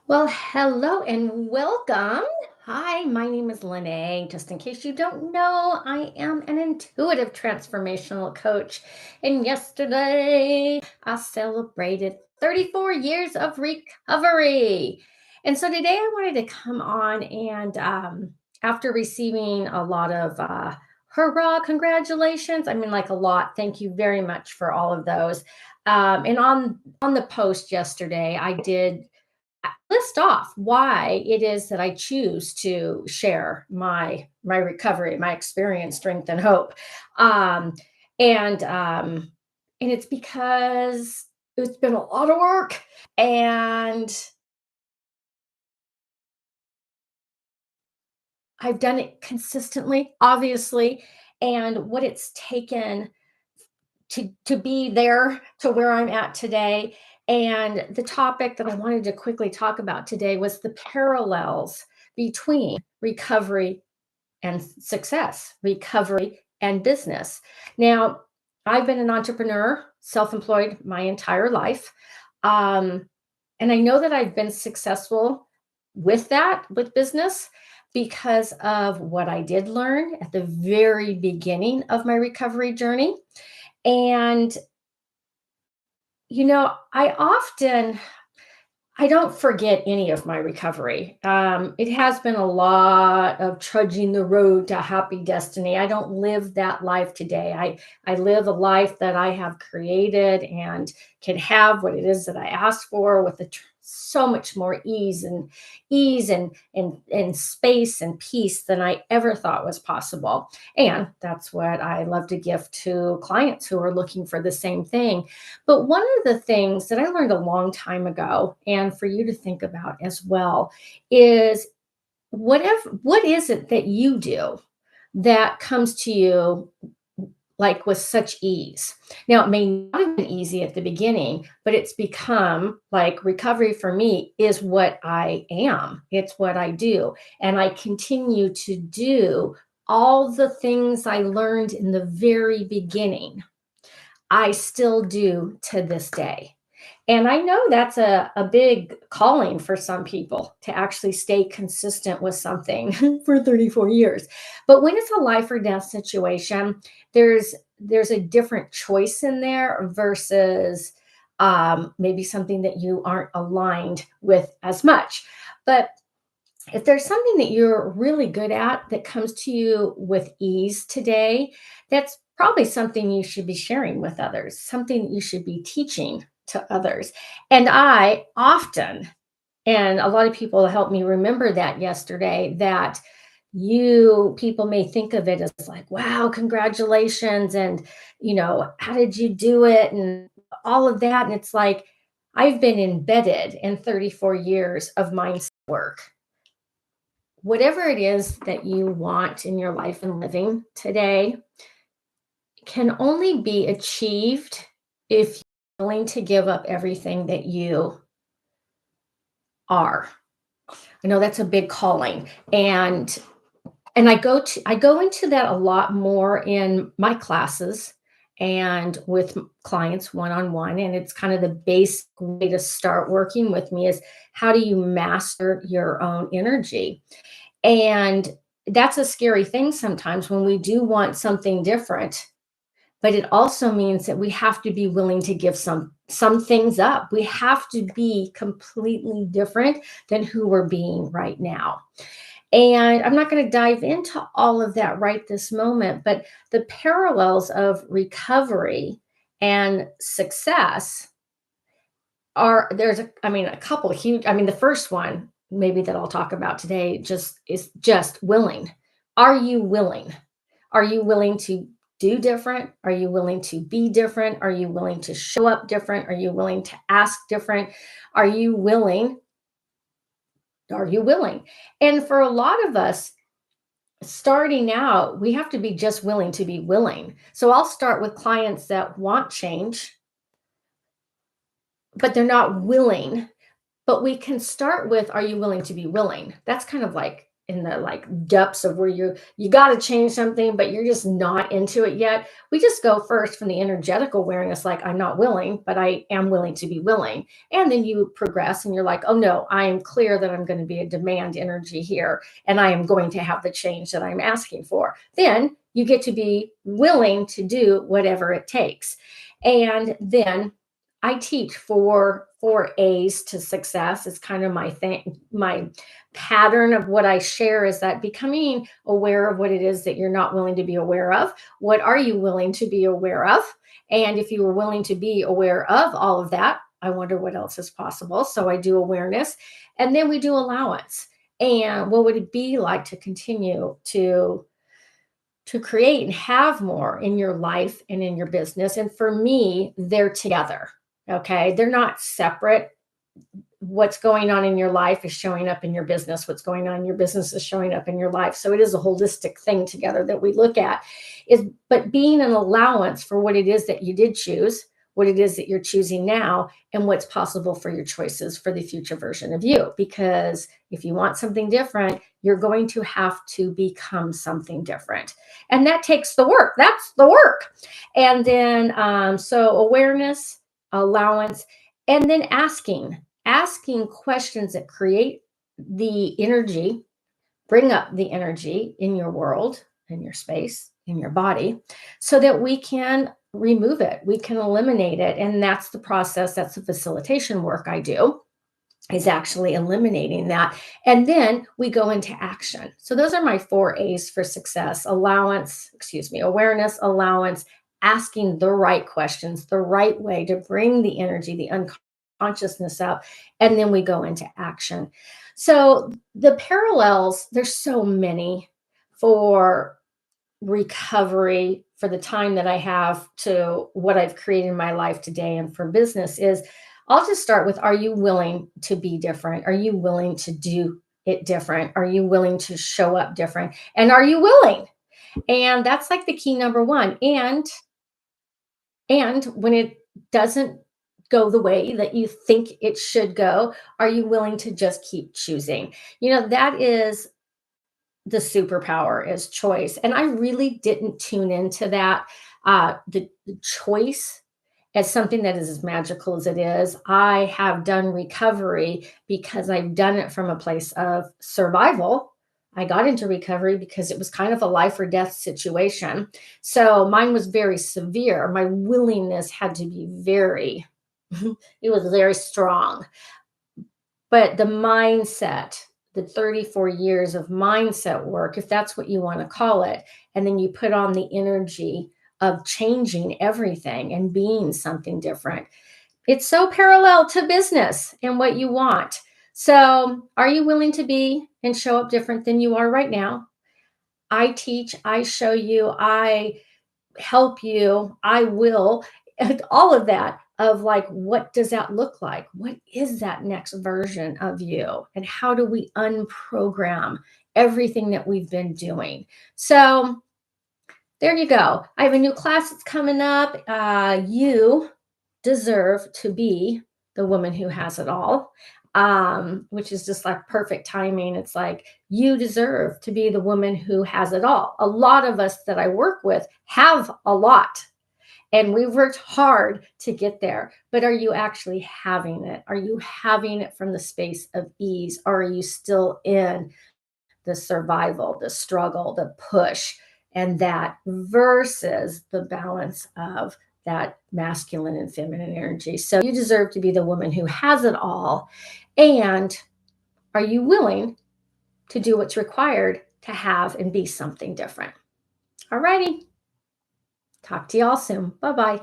Well, hello and welcome. Hi, my name is Lynnae. Just in case you don't know, I am an intuitive transformational coach. And yesterday, I celebrated 34 years of recovery. And so today I wanted to come on and after receiving a lot of hurrah, congratulations. I mean, like a lot. Thank you very much for all of those. And on the post yesterday, I did list off why it is that I choose to share my recovery, my experience, strength, and hope. Um, and um, and it's because it's been a lot of work, and I've done it consistently, obviously. And what it's taken to be there to where I'm at today. And the topic that I wanted to quickly talk about today was the parallels between recovery and success, recovery and business. Now, I've been an entrepreneur, self employed my entire life. Um, and I know that I've been successful with that, with business, because of what I did learn at the very beginning of my recovery journey. And I don't forget any of my recovery. It has been a lot of trudging the road to happy destiny. I don't live that life today. I live a life that I have created and can have what it is that I asked for with so much more ease and space and peace than I ever thought was possible. And that's what I love to give to clients who are looking for the same thing. But one of the things that I learned a long time ago, and for you to think about as well, is what is it that you do that comes to you like with such ease? Now, it may not have been easy at the beginning, but it's become like recovery for me is what I am. It's what I do. And I continue to do all the things I learned in the very beginning I still do to this day. And I know that's a big calling for some people to actually stay consistent with something for 34 years. But when it's a life or death situation, there's a different choice in there versus maybe something that you aren't aligned with as much. But if there's something that you're really good at that comes to you with ease today, that's probably something you should be sharing with others, something you should be teaching to others. And I often, and a lot of people helped me remember that yesterday, that you people may think of it as like, wow, congratulations. And, how did you do it? And all of that. And it's like, I've been embedded in 34 years of mindset work. Whatever it is that you want in your life and living today can only be achieved if you're willing to give up everything that you are. I know that's a big calling, and I go into that a lot more in my classes and with clients one on one, and it's kind of the basic way to start working with me is how do you master your own energy. And that's a scary thing sometimes when we do want something different, but it also means that we have to be willing to give some things up. We have to be completely different than who we're being right now. And I'm not going to dive into all of that right this moment, but the parallels of recovery and success are a couple of huge. The first one maybe that I'll talk about today just willing. Are you willing? Are you willing to do different? Are you willing to be different? Are you willing to show up different? Are you willing to ask different? Are you willing? Are you willing? And for a lot of us, starting out, we have to be just willing to be willing. So I'll start with clients that want change, but they're not willing. But we can start with, are you willing to be willing? That's kind of like in the like depths of where you got to change something, but you're just not into it yet. We just go first from the energetic awareness, like I'm not willing, but I am willing to be willing. And then you progress and you're like, oh no, I am clear that I'm going to be a demand energy here, and I am going to have the change that I'm asking for. Then you get to be willing to do whatever it takes. And then I teach four A's to success. It's kind of my thing, my pattern of what I share is that becoming aware of what it is that you're not willing to be aware of. What are you willing to be aware of? And if you were willing to be aware of all of that, I wonder what else is possible. So I do awareness, and then we do allowance. And what would it be like to continue to create and have more in your life and in your business? And for me, they're together. Okay. They're not separate. What's going on in your life is showing up in your business. What's going on in your business is showing up in your life. So it is a holistic thing together that we look at, is but being an allowance for what it is that you did choose, what it is that you're choosing now, and what's possible for your choices for the future version of you. Because if you want something different, you're going to have to become something different. And that takes the work. That's the work. And then, so awareness, allowance, and then asking questions that create the energy, bring up the energy in your world, in your space, in your body, so that we can remove it, we can eliminate it. And that's the process, that's the facilitation work I do, is actually eliminating that. And then we go into action. So those are my four A's for success: awareness, allowance, asking the right questions, the right way to bring the energy, the unconsciousness up, and then we go into action. So the parallels, there's so many for recovery, for the time that I have to what I've created in my life today and for business. Is I'll just start with, are you willing to be different? Are you willing to do it different? Are you willing to show up different? And are you willing? And that's like the key number one. And when it doesn't go the way that you think it should go, are you willing to just keep choosing? That is the superpower, is choice. And I really didn't tune into that, the choice as something that is as magical as it is. I have done recovery because I've done it from a place of survival. I got into recovery because it was kind of a life or death situation. So mine was very severe. My willingness had to be very, it was very strong. But the mindset, the 34 years of mindset work, if that's what you want to call it, and then you put on the energy of changing everything and being something different, it's so parallel to business and what you want. So, are you willing to be and show up different than you are right now? I teach, I show you, I help you, I will, and all of that, of like, what does that look like? What is that next version of you? And how do we unprogram everything that we've been doing? So there you go. I have a new class that's coming up. You deserve to be the woman who has it all, which is just like perfect timing. It's like, you deserve to be the woman who has it all. A lot of us that I work with have a lot, and we've worked hard to get there. But are you actually having it? Are you having it from the space of ease? Or are you still in the survival, the struggle, the push, and that versus the balance of that masculine and feminine energy? So you deserve to be the woman who has it all. And are you willing to do what's required to have and be something different? All righty. Talk to y'all soon. Bye bye.